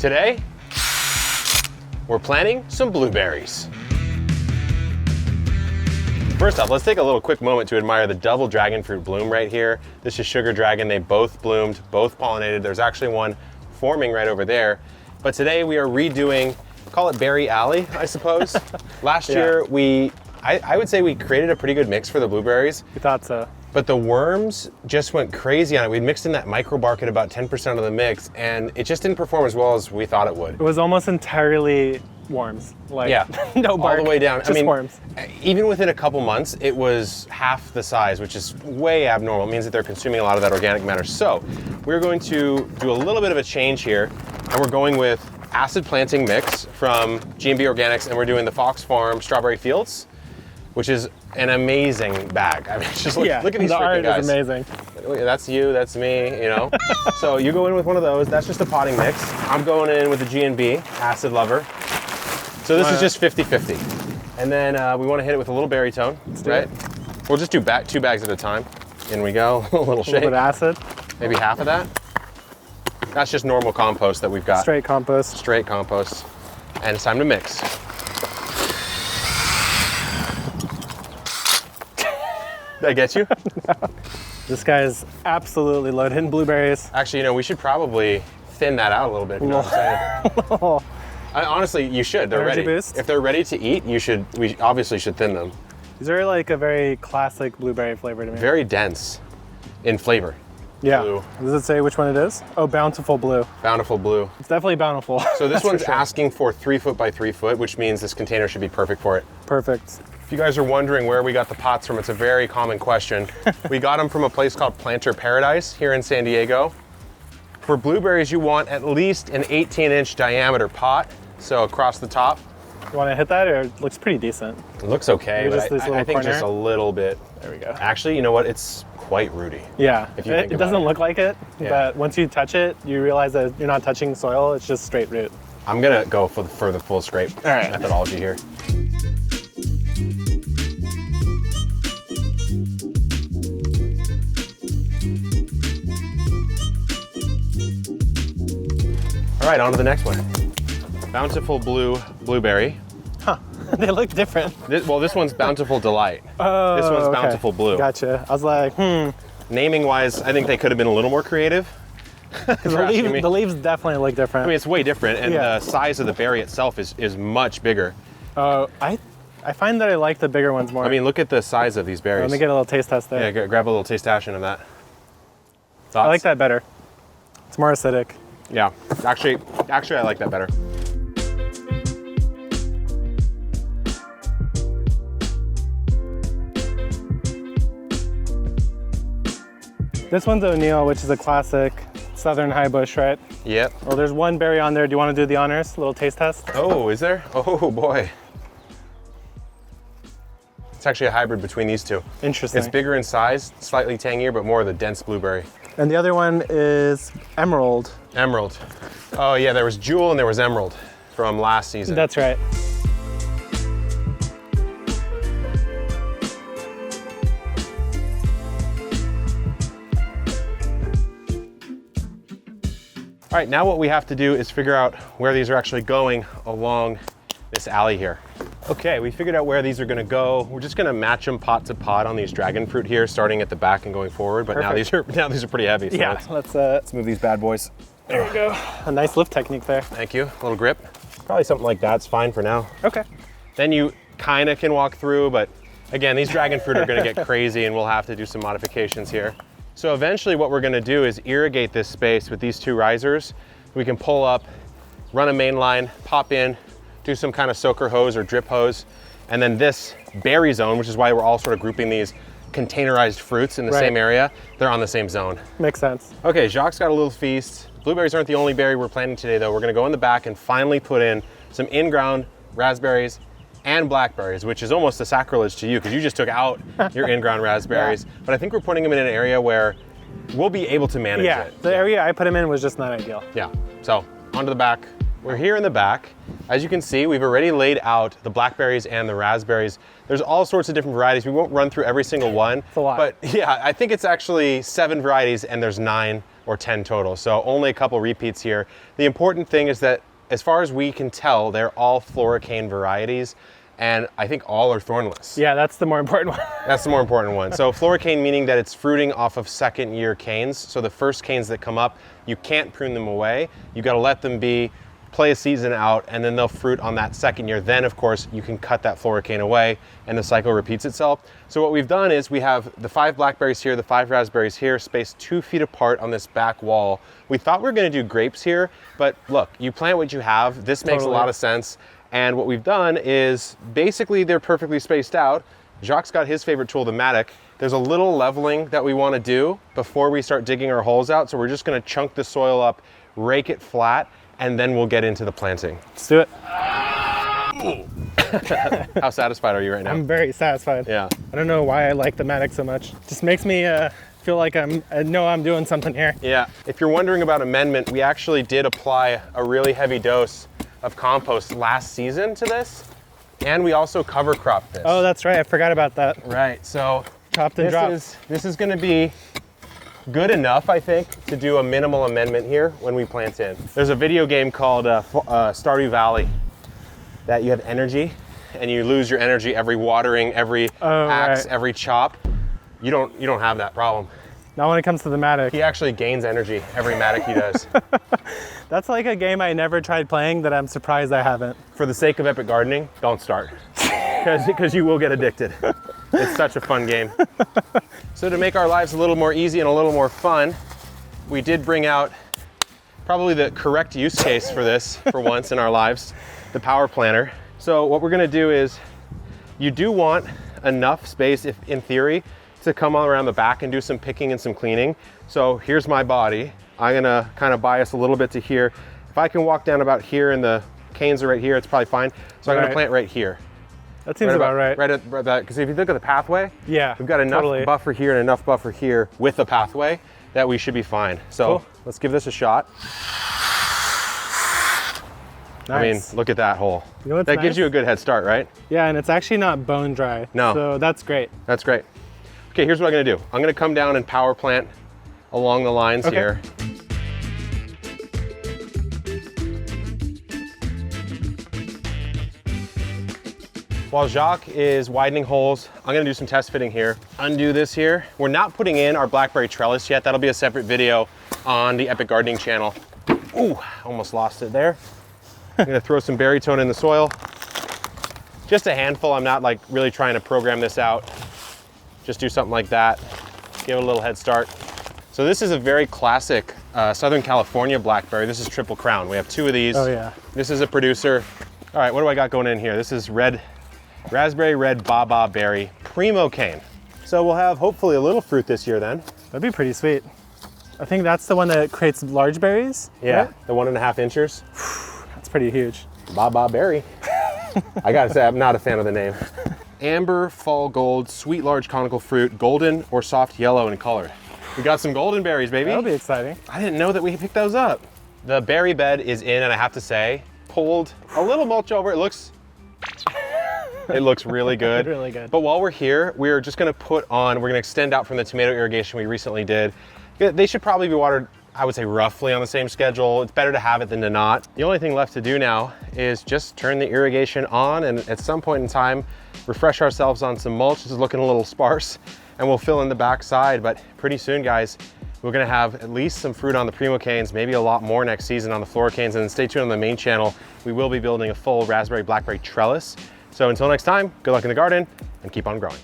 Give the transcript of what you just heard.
Today, we're planting some blueberries. First off, let's take a little quick moment to admire the double dragon fruit bloom right here. This is sugar dragon. They both bloomed, both pollinated. There's actually one forming right over there. But today we are redoing, call it Berry Alley, I suppose. Last year, I would say we created a pretty good mix for the blueberries. We thought so. But the worms just went crazy on it. We mixed in that microbark at about 10% of the mix, and it just didn't perform as well as we thought it would. It was almost entirely worms. Like, no bark, all the way down. just worms. Even within a couple months, it was half the size, which is way abnormal. It means that they're consuming a lot of that organic matter. So we're going to do a little bit of a change here, and we're going with acid planting mix from G&B Organics, and we're doing the Fox Farm Strawberry Fields, which is an amazing bag. I mean, just look at these freaking guys. The art is amazing. That's you, that's me, you know? So you go in with one of those. That's just a potting mix. I'm going in with the G&B Acid Lover. So this is just 50-50. And then we want to hit it with a little berry tone, right? We'll just do 2 bags at a time. In we go, a little shake. A little bit of acid. Maybe half of that. That's just normal compost that we've got. Straight compost. Straight compost. And it's time to mix. Did I get you? No. This guy is absolutely loaded in blueberries. Actually, you know, we should probably thin that out a little bit. You know what I'm saying? Honestly, you should. They're Energy ready. boost. If they're ready to eat, we obviously should thin them. These are like a very classic blueberry flavor to me. Very dense in flavor. Yeah. Blue. Does it say which one it is? Oh, Bountiful Blue. Bountiful Blue. It's definitely bountiful. So this one's asking for 3 foot by 3 foot, which means this container should be perfect for it. Perfect. If you guys are wondering where we got the pots from, it's a very common question. We got them from a place called Planter Paradise here in San Diego. For blueberries, you want at least an 18-inch diameter pot, so across the top. You want to hit that, or it looks pretty decent? It looks okay, but I think just a little bit. There we go. Actually, you know what? It's quite rooty. Yeah, if you think it about doesn't look like it, but once you touch it, you realize that you're not touching soil, it's just straight root. I'm gonna go for the full scrape methodology here. All right, on to the next one. Bountiful Blue Blueberry. Huh, they look different. This one's Bountiful Delight. Oh, this one's Bountiful Blue. Gotcha. I was like, Naming wise, I think they could have been a little more creative. The leaves definitely look different. I mean, it's way different, and the size of the berry itself is much bigger. I find that I like the bigger ones more. I mean, look at the size of these berries. Let me get a little taste test there. Yeah, grab a little taste action of that. Thoughts? I like that better. It's more acidic. Yeah, actually I like that better. This one's O'Neill, which is a classic Southern high bush, right? Yep. Well, there's one berry on there. Do you want to do the honors? A little taste test? Oh, is there? Oh boy. It's actually a hybrid between these two. Interesting. It's bigger in size, slightly tangier, but more of the dense blueberry. And the other one is Emerald. Emerald. Oh yeah, there was Jewel and there was Emerald from last season. That's right. All right, now what we have to do is figure out where these are actually going along this alley here. Okay, we figured out where these are gonna go. We're just gonna match them pot to pot on these dragon fruit here, starting at the back and going forward. But now these are pretty heavy. So yeah, let's move these bad boys. There we go. A nice lift technique there. Thank you. A little grip. Probably something like that's fine for now. Okay. Then you kind of can walk through, but again, these dragon fruit are gonna get crazy and we'll have to do some modifications here. So eventually what we're gonna do is irrigate this space with these 2 risers. We can pull up, run a main line, pop in, do some kind of soaker hose or drip hose, and then this berry zone, which is why we're all sort of grouping these containerized fruits in the same area, they're on the same zone. Makes sense. Okay, Jacques got a little feast. Blueberries aren't the only berry we're planting today though. We're gonna go in the back and finally put in some in-ground raspberries and blackberries, which is almost a sacrilege to you because you just took out your in-ground raspberries. But I think we're putting them in an area where we'll be able to manage it. The area I put them in was just not ideal. Yeah, so onto the back. We're here in the back. As you can see, we've already laid out the blackberries and the raspberries. There's all sorts of different varieties. We won't run through every single one. It's a lot. But yeah, I think it's actually 7 varieties and there's 9 or 10 total. So only a couple repeats here. The important thing is that as far as we can tell, they're all floricane varieties, and I think all are thornless. Yeah, that's the more important one. That's the more important one. So floricane meaning that it's fruiting off of second year canes. So the first canes that come up, you can't prune them away. You gotta let them be, play a season out, and then they'll fruit on that second year. Then of course you can cut that floricane away and the cycle repeats itself. So what we've done is we have the 5 blackberries here, the 5 raspberries here, spaced 2 feet apart on this back wall. We thought we were gonna do grapes here, but look, you plant what you have. This makes a lot of sense. And what we've done is basically they're perfectly spaced out. Jacques got his favorite tool, the mattock. There's a little leveling that we want to do before we start digging our holes out. So we're just going to chunk the soil up, rake it flat, and then we'll get into the planting. Let's do it. How satisfied are you right now? I'm very satisfied. Yeah. I don't know why I like the mattock so much. Just makes me feel like I know I'm doing something here. Yeah. If you're wondering about amendment, we actually did apply a really heavy dose of compost last season to this, and we also cover cropped this. Oh, that's right. I forgot about that. Right. So Chopped and dropped. This is going to be good enough, I think, to do a minimal amendment here when we plant in. There's a video game called Stardew Valley that you have energy, and you lose your energy every watering, every axe, every chop. You don't have that problem. Not when it comes to the mattock. He actually gains energy every mattock he does. That's like a game I never tried playing that I'm surprised I haven't. For the sake of epic gardening, don't start, because you will get addicted. It's such a fun game. So to make our lives a little more easy and a little more fun, we did bring out probably the correct use case for this for once in our lives, the power planter. So what we're gonna do is, you do want enough space, if in theory, to come all around the back and do some picking and some cleaning. So here's my body. I'm gonna kind of bias a little bit to here. If I can walk down about here and the canes are right here, it's probably fine. So I'm gonna plant right here. That seems about right. Right at that, because if you look at the pathway, yeah, we've got enough buffer here and enough buffer here with the pathway that we should be fine. So let's give this a shot. Nice. I mean, look at that hole. You know what's that nice? gives you a good head start, right? Yeah, and it's actually not bone dry. No. So that's great. That's great. Okay, here's what I'm gonna do. I'm gonna come down and power plant along the lines here. While Jacques is widening holes, I'm gonna do some test fitting here. Undo this here. We're not putting in our blackberry trellis yet. That'll be a separate video on the Epic Gardening channel. Ooh, almost lost it there. I'm gonna throw some berry tone in the soil. Just a handful. I'm not like really trying to program this out. Just do something like that. Give it a little head start. So this is a very classic Southern California blackberry. This is Triple Crown. We have 2 of these. Oh yeah. This is a producer. All right, what do I got going in here? This is raspberry red baba berry primo cane. So we'll have hopefully a little fruit this year then. That'd be pretty sweet. I think that's the one that creates large berries. Yeah, right? the 1.5 inches. That's pretty huge. Baba berry. I gotta say, I'm not a fan of the name. Amber, fall gold, sweet large conical fruit, golden or soft yellow in color. We got some golden berries, baby. That'll be exciting. I didn't know that we picked those up. The berry bed is in, and I have to say, pulled a little mulch over. It looks really good. Really good. But while we're here, we're just gonna we're gonna extend out from the tomato irrigation we recently did. They should probably be watered, I would say, roughly on the same schedule. It's better to have it than to not. The only thing left to do now is just turn the irrigation on, and at some point in time, refresh ourselves on some mulch. This is looking a little sparse, and we'll fill in the back side. But pretty soon, guys, we're gonna have at least some fruit on the primo canes, maybe a lot more next season on the floricanes. And then stay tuned on the main channel. We will be building a full raspberry blackberry trellis. So until next time, good luck in the garden and keep on growing.